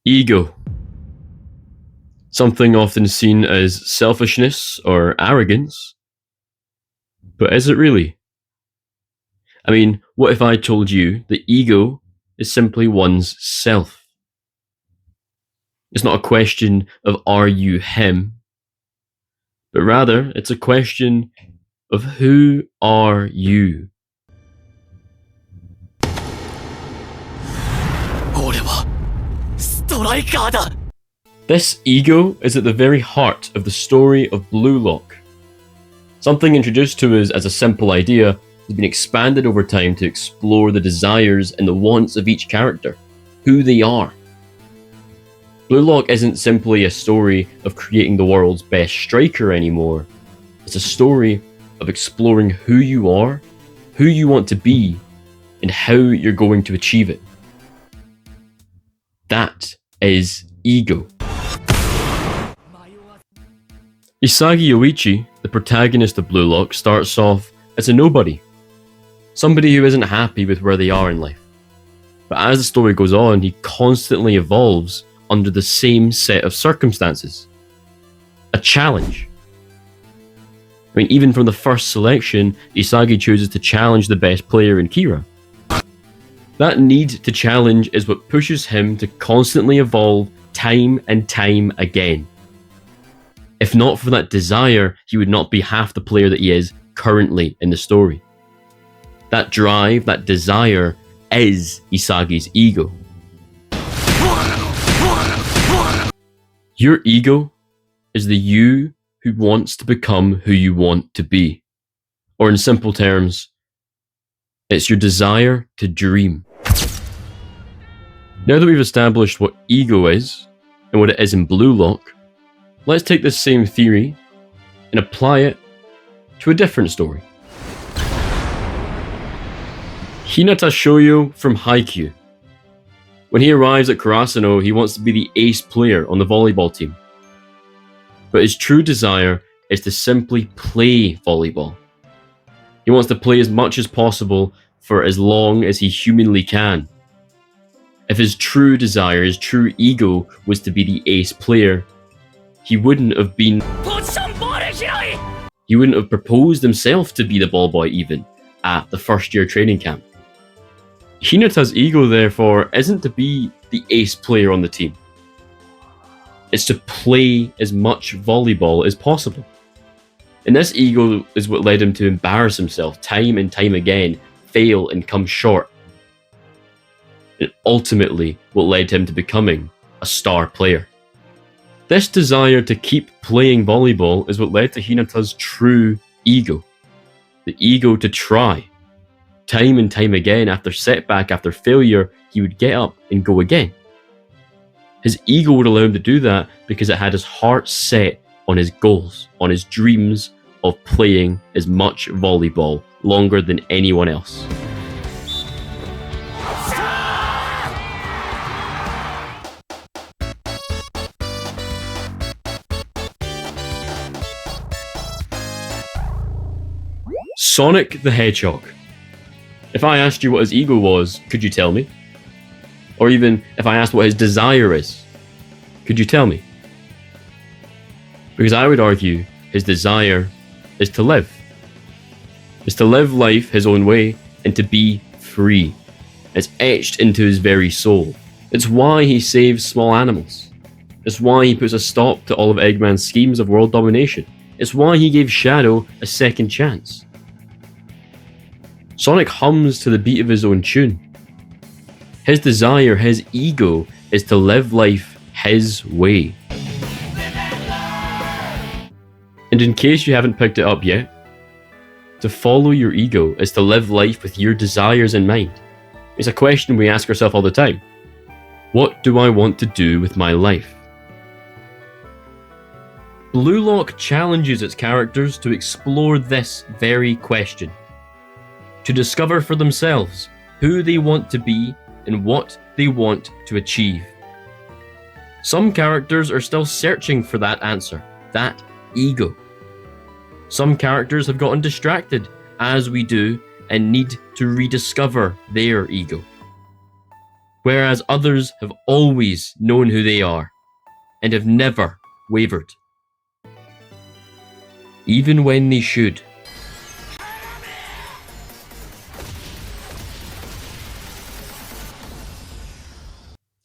Ego. Something often seen as selfishness or arrogance. But is it really? I mean, what if I told you that ego is simply one's self? It's not a question of are you him, but rather it's a question of who are you? This ego is at the very heart of the story of Blue Lock. Something introduced to us as a simple idea has been expanded over time to explore the desires and the wants of each character, who they are. Blue Lock isn't simply a story of creating the world's best striker anymore. It's a story of exploring who you are, who you want to be, and how you're going to achieve it. That is ego. Isagi Yoichi, the protagonist of Blue Lock, starts off as a nobody. Somebody who isn't happy with where they are in life. But as the story goes on, he constantly evolves under the same set of circumstances. A challenge. I mean, even from the first selection, Isagi chooses to challenge the best player in Kira. That need to challenge is what pushes him to constantly evolve time and time again. If not for that desire, he would not be half the player that he is currently in the story. That drive, that desire, is Isagi's ego. Your ego is the you who wants to become who you want to be. Or in simple terms, it's your desire to dream. Now that we've established what ego is, and what it is in Blue Lock, let's take this same theory and apply it to a different story. Hinata Shoyo from Haikyuu. When he arrives at Karasuno, he wants to be the ace player on the volleyball team. But his true desire is to simply play volleyball. He wants to play as much as possible for as long as he humanly can. If his true desire, his true ego, was to be the ace player, he wouldn't have been... He wouldn't have proposed himself to be the ball boy even at the first year training camp. Hinata's ego, therefore, isn't to be the ace player on the team. It's to play as much volleyball as possible. And this ego is what led him to embarrass himself time and time again, fail and come short. And ultimately what led him to becoming a star player. This desire to keep playing volleyball is what led to Hinata's true ego. The ego to try. Time and time again, after setback, after failure, he would get up and go again. His ego would allow him to do that because it had his heart set on his goals, on his dreams of playing as much volleyball longer than anyone else. Sonic the Hedgehog. If I asked you what his ego was, could you tell me? Or even if I asked what his desire is, could you tell me? Because I would argue his desire is to live. Is to live life his own way and to be free. It's etched into his very soul. It's why he saves small animals. It's why he puts a stop to all of Eggman's schemes of world domination. It's why he gave Shadow a second chance. Sonic hums to the beat of his own tune. His desire, his ego, is to live life his way. And in case you haven't picked it up yet, to follow your ego is to live life with your desires in mind. It's a question we ask ourselves all the time. What do I want to do with my life? Blue Lock challenges its characters to explore this very question. To discover for themselves who they want to be and what they want to achieve. Some characters are still searching for that answer, that ego. Some characters have gotten distracted, as we do, and need to rediscover their ego. whereas others have always known who they are and have never wavered, even when they should.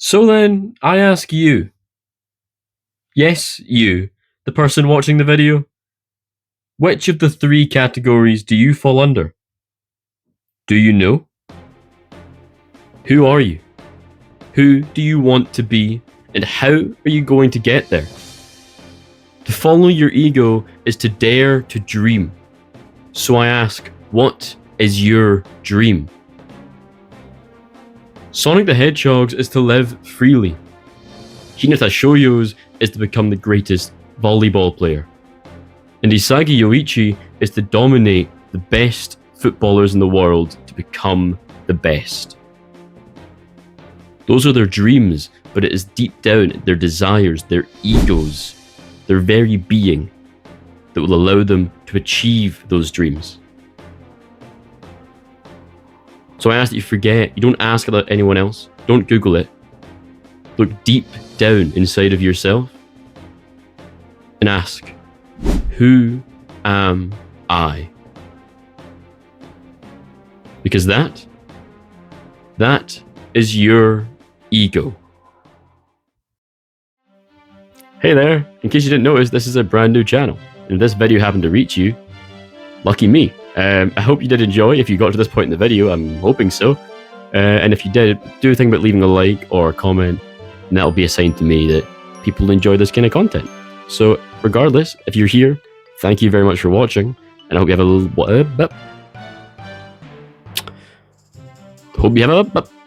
So then, I ask you, yes, you, the person watching the video, which of the 3 categories do you fall under? Do you know? Who are you? Who do you want to be, and how are you going to get there? To follow your ego is to dare to dream. So I ask, what is your dream? Sonic the Hedgehog's is to live freely. Hinata Shoyo's is to become the greatest volleyball player. And Isagi Yoichi is to dominate the best footballers in the world to become the best. Those are their dreams, but it is deep down their desires, their egos, their very being that will allow them to achieve those dreams. So I ask that you forget, you don't ask about anyone else, don't Google it. Look deep down inside of yourself and ask, who am I? Because that is your ego. Hey there, in case you didn't notice, this is a brand new channel. And if this video happened to reach you, lucky me. I hope you did enjoy. If you got to this point in the video, I'm hoping so. And if you did, do think about leaving a like or a comment, and that'll be a sign to me that people enjoy this kind of content. So regardless, if you're here, thank you very much for watching, and I hope you have a